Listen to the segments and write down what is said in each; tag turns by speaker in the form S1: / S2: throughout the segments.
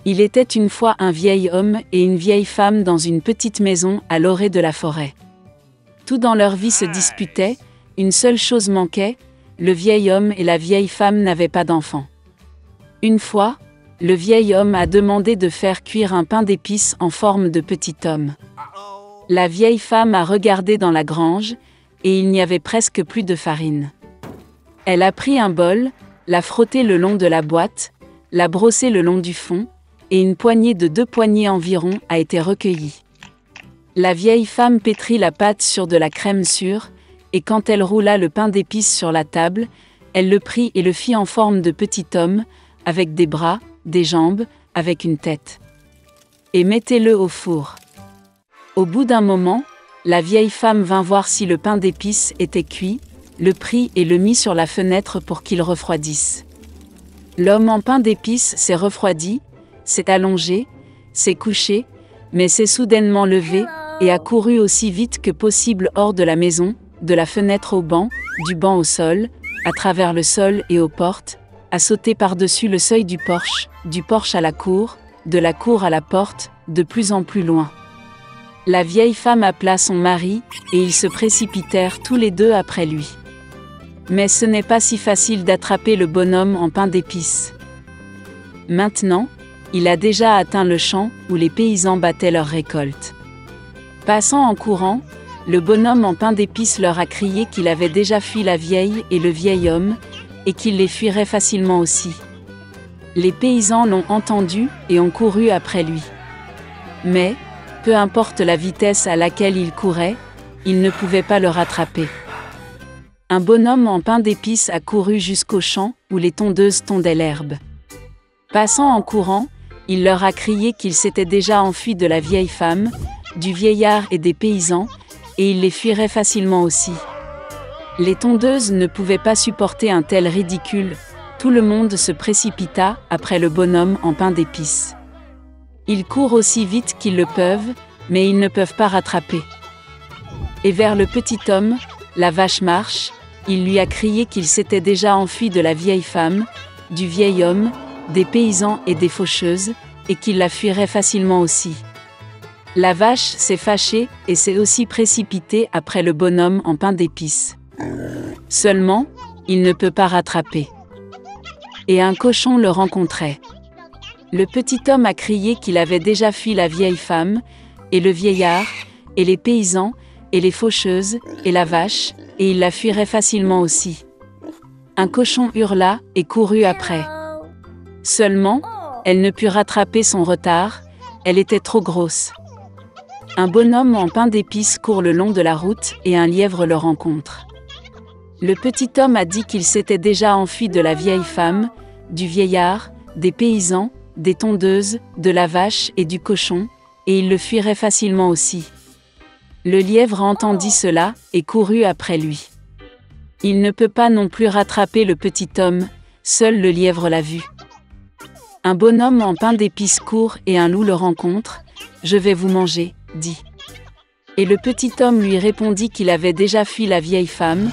S1: Il était une fois un vieil homme et une vieille femme dans une petite maison à l'orée de la forêt. Tout dans leur vie se disputait, une seule chose manquait, le vieil homme et la vieille femme n'avaient pas d'enfants. Une fois, le vieil homme a demandé de faire cuire un pain d'épices en forme de petit homme. La vieille femme a regardé dans la grange, et il n'y avait presque plus de farine. Elle a pris un bol, l'a frotté le long de la boîte, l'a brossé le long du fond, et une poignée de 2 poignées environ a été recueillie. La vieille femme pétrit la pâte sur de la crème sûre, et quand elle roula le pain d'épices sur la table, elle le prit et le fit en forme de petit homme, avec des bras, des jambes, avec une tête. Et mettez-le au four. Au bout d'un moment, la vieille femme vint voir si le pain d'épices était cuit, le prit et le mit sur la fenêtre pour qu'il refroidisse. L'homme en pain d'épices s'est refroidi, s'est allongé, s'est couché, mais s'est soudainement levé, et a couru aussi vite que possible hors de la maison, de la fenêtre au banc, du banc au sol, à travers le sol et aux portes, a sauté par-dessus le seuil du porche à la cour, de la cour à la porte, de plus en plus loin. La vieille femme appela son mari, et ils se précipitèrent tous les deux après lui. Mais ce n'est pas si facile d'attraper le bonhomme en pain d'épices. Maintenant, il a déjà atteint le champ où les paysans battaient leur récolte. Passant en courant, le bonhomme en pain d'épices leur a crié qu'il avait déjà fui la vieille et le vieil homme, et qu'il les fuirait facilement aussi. Les paysans l'ont entendu et ont couru après lui. Mais, peu importe la vitesse à laquelle il courait, ils ne pouvaient pas le rattraper. Un bonhomme en pain d'épices a couru jusqu'au champ où les tondeuses tondaient l'herbe. Passant en courant, il leur a crié qu'il s'était déjà enfui de la vieille femme, du vieillard et des paysans, et il les fuirait facilement aussi. Les tondeuses ne pouvaient pas supporter un tel ridicule, tout le monde se précipita après le bonhomme en pain d'épices. Ils courent aussi vite qu'ils le peuvent, mais ils ne peuvent pas rattraper. Et vers le petit homme, la vache marche, il lui a crié qu'il s'était déjà enfui de la vieille femme, du vieil homme, des paysans et des faucheuses, et qu'il la fuirait facilement aussi. La vache s'est fâchée et s'est aussi précipitée après le bonhomme en pain d'épices. Seulement, il ne peut pas rattraper. Et un cochon le rencontrait. Le petit homme a crié qu'il avait déjà fui la vieille femme, et le vieillard, et les paysans, et les faucheuses, et la vache, et il la fuirait facilement aussi. Un cochon hurla et courut après. Seulement, elle ne put rattraper son retard, elle était trop grosse. Un bonhomme en pain d'épices court le long de la route et un lièvre le rencontre. Le petit homme a dit qu'il s'était déjà enfui de la vieille femme, du vieillard, des paysans, des tondeuses, de la vache et du cochon, et il le fuirait facilement aussi. Le lièvre entendit cela et courut après lui. Il ne peut pas non plus rattraper le petit homme, seul le lièvre l'a vu. Un bonhomme en pain d'épices court et un loup le rencontre, « Je vais vous manger », dit. Et le petit homme lui répondit qu'il avait déjà fui la vieille femme,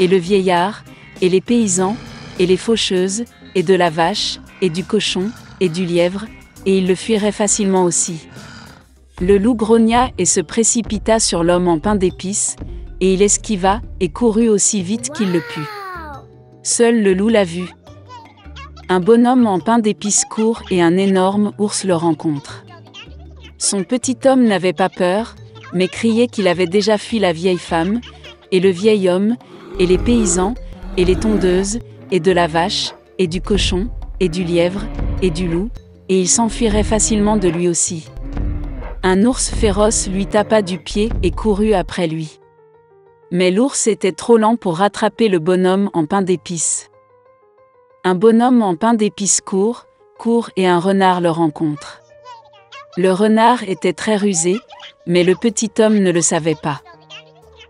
S1: et le vieillard, et les paysans, et les faucheuses, et de la vache, et du cochon, et du lièvre, et il le fuirait facilement aussi. Le loup grogna et se précipita sur l'homme en pain d'épices, et il esquiva et courut aussi vite qu'il le put. Seul le loup l'a vu. Un bonhomme en pain d'épices court et un énorme ours le rencontre. Son petit homme n'avait pas peur, mais criait qu'il avait déjà fui la vieille femme, et le vieil homme, et les paysans, et les tondeuses, et de la vache, et du cochon, et du lièvre, et du loup, et il s'enfuirait facilement de lui aussi. Un ours féroce lui tapa du pied et courut après lui. Mais l'ours était trop lent pour rattraper le bonhomme en pain d'épices. Un bonhomme en pain d'épices court et un renard le rencontre. Le renard était très rusé, mais le petit homme ne le savait pas.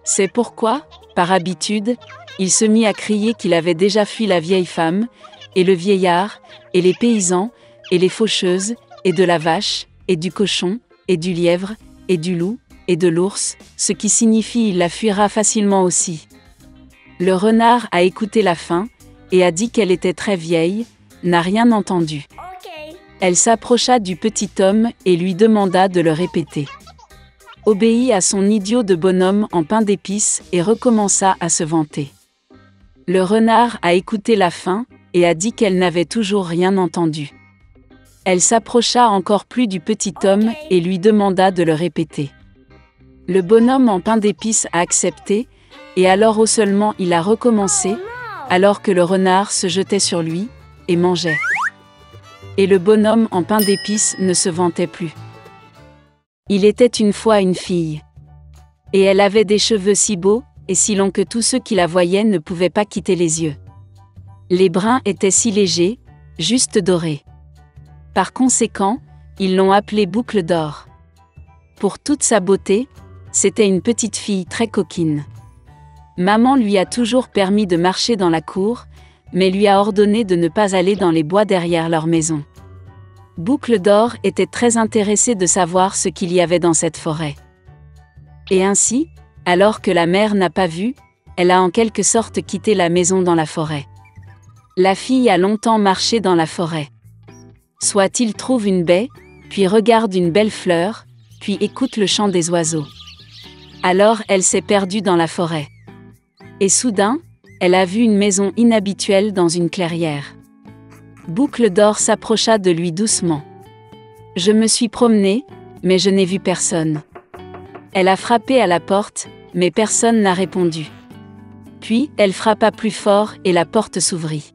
S1: C'est pourquoi, par habitude, il se mit à crier qu'il avait déjà fui la vieille femme, et le vieillard, et les paysans, et les faucheuses, et de la vache, et du cochon, et du lièvre, et du loup, et de l'ours, ce qui signifie il la fuira facilement aussi. Le renard a écouté la fin, et a dit qu'elle était très vieille, n'a rien entendu. Elle s'approcha du petit homme et lui demanda de le répéter. Obéit à son idiot de bonhomme en pain d'épices et recommença à se vanter. Le renard a écouté la fin et a dit qu'elle n'avait toujours rien entendu. Elle s'approcha encore plus du petit homme et lui demanda de le répéter. Le bonhomme en pain d'épices a accepté, et alors seulement il a recommencé, alors que le renard se jetait sur lui et mangeait. Et le bonhomme en pain d'épices ne se vantait plus. Il était une fois une fille. Et elle avait des cheveux si beaux et si longs que tous ceux qui la voyaient ne pouvaient pas quitter les yeux. Les brins étaient si légers, juste dorés. Par conséquent, ils l'ont appelée Boucle d'or. Pour toute sa beauté, c'était une petite fille très coquine. Maman lui a toujours permis de marcher dans la cour, mais lui a ordonné de ne pas aller dans les bois derrière leur maison. Boucle d'or était très intéressée de savoir ce qu'il y avait dans cette forêt. Et ainsi, alors que la mère n'a pas vu, elle a en quelque sorte quitté la maison dans la forêt. La fille a longtemps marché dans la forêt. Soit il trouve une baie, puis regarde une belle fleur, puis écoute le chant des oiseaux. Alors elle s'est perdue dans la forêt. Et soudain, elle a vu une maison inhabituelle dans une clairière. Boucle d'or s'approcha de lui doucement. « Je me suis promenée, mais je n'ai vu personne. » Elle a frappé à la porte, mais personne n'a répondu. Puis, elle frappa plus fort et la porte s'ouvrit.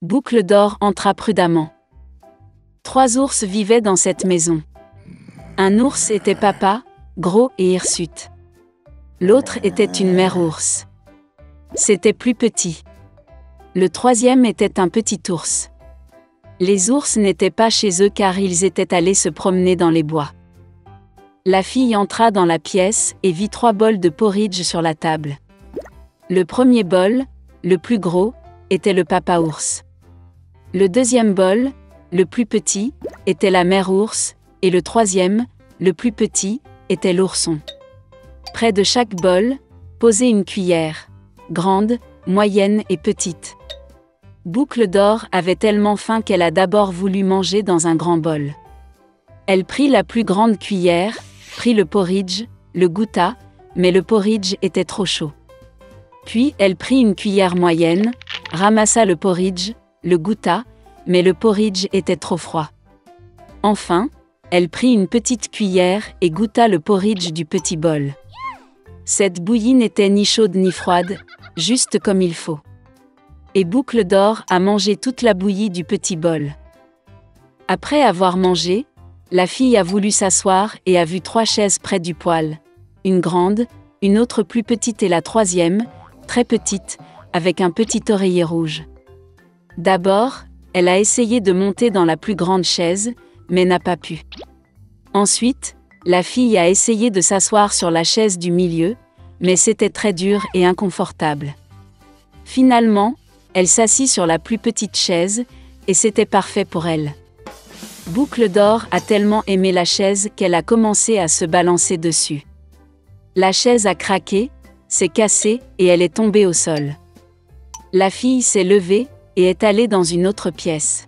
S1: Boucle d'or entra prudemment. 3 ours vivaient dans cette maison. Un ours était papa, gros et hirsute. L'autre était une mère ours. C'était plus petit. Le 3e était un petit ours. Les ours n'étaient pas chez eux car ils étaient allés se promener dans les bois. La fille entra dans la pièce et vit 3 bols de porridge sur la table. Le premier bol, le plus gros, était le papa ours. Le 2e bol, le plus petit, était la mère ours, et le 3e, le plus petit, était l'ourson. Près de chaque bol, posait une cuillère, grande, moyenne et petite. Boucle d'or avait tellement faim qu'elle a d'abord voulu manger dans un grand bol. Elle prit la plus grande cuillère, prit le porridge, le goûta, mais le porridge était trop chaud. Puis elle prit une cuillère moyenne, ramassa le porridge, le goûta, mais le porridge était trop froid. Enfin, elle prit une petite cuillère et goûta le porridge du petit bol. Cette bouillie n'était ni chaude ni froide, juste comme il faut. Et Boucle d'or a mangé toute la bouillie du petit bol. Après avoir mangé, la fille a voulu s'asseoir et a vu 3 chaises près du poêle. Une grande, une autre plus petite et la 3e, très petite, avec un petit oreiller rouge. D'abord, elle a essayé de monter dans la plus grande chaise, mais n'a pas pu. Ensuite, la fille a essayé de s'asseoir sur la chaise du milieu, mais c'était très dur et inconfortable. Finalement, elle s'assit sur la plus petite chaise, et c'était parfait pour elle. Boucle d'or a tellement aimé la chaise qu'elle a commencé à se balancer dessus. La chaise a craqué, s'est cassée et elle est tombée au sol. La fille s'est levée et est allée dans une autre pièce.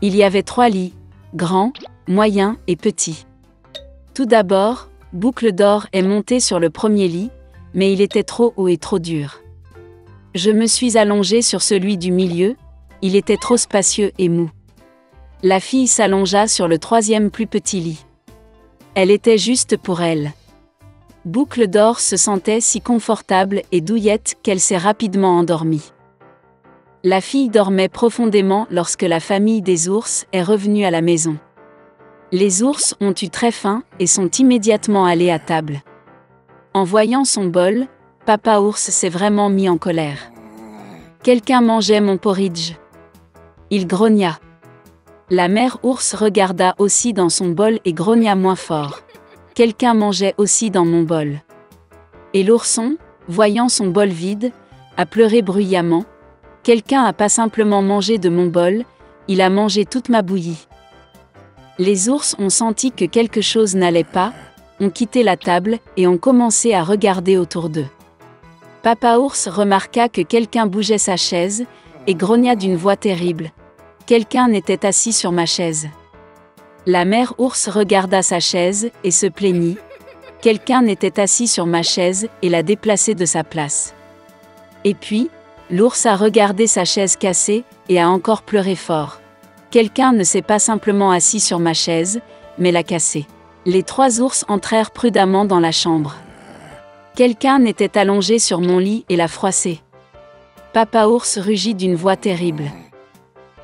S1: Il y avait 3 lits, grands, moyens et petits. Tout d'abord, Boucle d'or est montée sur le premier lit, mais il était trop haut et trop dur. Je me suis allongée sur celui du milieu, il était trop spacieux et mou. La fille s'allongea sur le 3e plus petit lit. Elle était juste pour elle. Boucle d'or se sentait si confortable et douillette qu'elle s'est rapidement endormie. La fille dormait profondément lorsque la famille des ours est revenue à la maison. Les ours ont eu très faim et sont immédiatement allés à table. En voyant son bol, papa ours s'est vraiment mis en colère. Quelqu'un mangeait mon porridge. Il grogna. La mère ours regarda aussi dans son bol et grogna moins fort. Quelqu'un mangeait aussi dans mon bol. Et l'ourson, voyant son bol vide, a pleuré bruyamment. Quelqu'un a pas simplement mangé de mon bol, il a mangé toute ma bouillie. Les ours ont senti que quelque chose n'allait pas, ont quitté la table et ont commencé à regarder autour d'eux. Papa ours remarqua que quelqu'un bougeait sa chaise et grogna d'une voix terrible. Quelqu'un était assis sur ma chaise. La mère ours regarda sa chaise et se plaignit. Quelqu'un était assis sur ma chaise et l'a déplacée de sa place. Et puis, l'ours a regardé sa chaise cassée et a encore pleuré fort. Quelqu'un ne s'est pas simplement assis sur ma chaise, mais l'a cassée. Les 3 ours entrèrent prudemment dans la chambre. Quelqu'un était allongé sur mon lit et l'a froissé. Papa ours rugit d'une voix terrible.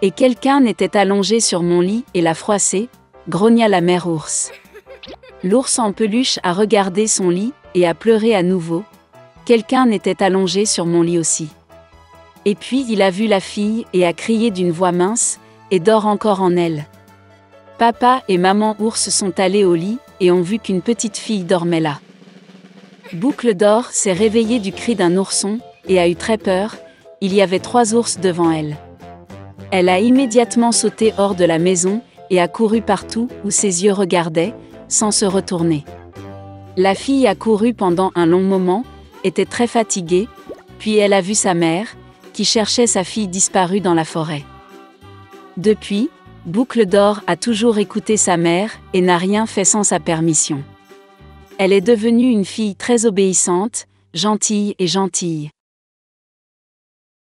S1: Et quelqu'un était allongé sur mon lit et l'a froissé, grogna la mère ours. L'ours en peluche a regardé son lit et a pleuré à nouveau. Quelqu'un était allongé sur mon lit aussi. Et puis il a vu la fille et a crié d'une voix mince, et dort encore en elle. Papa et maman ours sont allés au lit et ont vu qu'une petite fille dormait là. Boucle d'or s'est réveillée du cri d'un ourson et a eu très peur. Il y avait 3 ours devant elle. Elle a immédiatement sauté hors de la maison et a couru partout où ses yeux regardaient, sans se retourner. La fille a couru pendant un long moment, était très fatiguée, puis elle a vu sa mère, qui cherchait sa fille disparue dans la forêt. Depuis, Boucle d'or a toujours écouté sa mère et n'a rien fait sans sa permission. Elle est devenue une fille très obéissante, gentille et gentille.